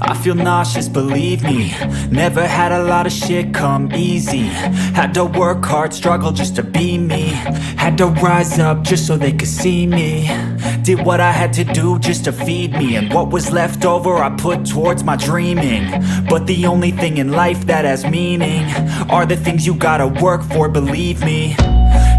I feel nauseous, believe me. Never had a lot of shit come easy. Had to work hard, struggle just to be me. Had to rise up just so they could see me. Did what I had to do just to feed me. And what was left over I put towards my dreaming. But the only thing in life that has meaning are the things you gotta work for, believe me.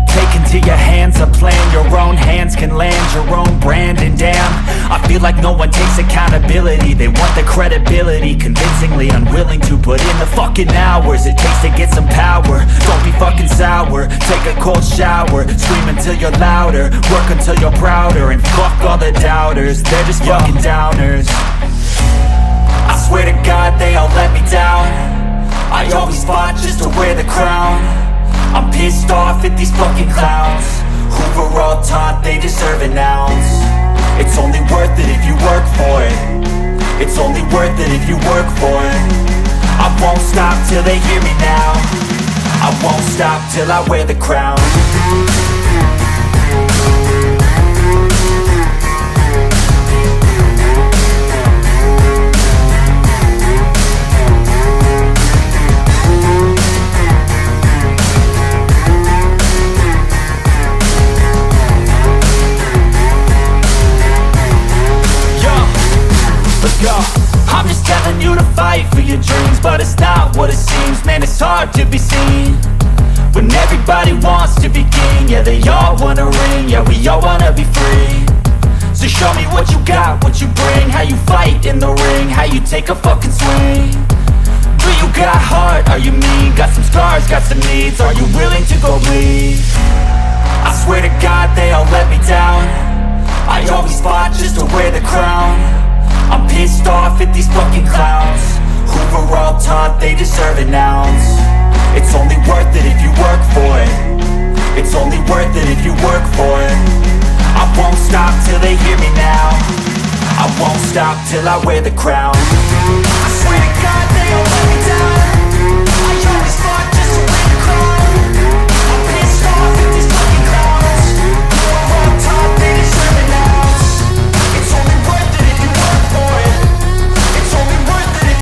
Take into your hands a plan. Your own hands can land your own brand. And damn, I feel like no one takes accountability. They want the credibility, convincingly unwilling to put in the fucking hours it takes to get some power. Don't be fucking sour, take a cold shower. Scream until you're louder, work until you're prouder. And fuck all the doubters, they're just fucking downers. I swear to God they all let me down. I always fought just to wear the crown. I'm pissed off at these fucking clowns who were all taught they deserve an ounce. It's only worth it if you work for it. It's only worth it if you work for it. I won't stop till they hear me now. I won't stop till I wear the crown. I'm just telling you to fight for your dreams, but it's not what it seems. Man, it's hard to be seen when everybody wants to be king. Yeah, they all wanna ring, yeah, we all wanna be free. So show me what you got, what you bring, how you fight in the ring, how you take a fucking swing. Do you got heart, are you mean? Got some scars, got some needs, are you willing to go bleed? I swear to God they all let me down. I always fought just to wear the crown. I'm pissed off at these fucking clowns who were all taught they deserve an ounce. It's only worth it if you work for it. It's only worth it if you work for it. I won't stop till they hear me now. I won't stop till I wear the crown. I swear to God they all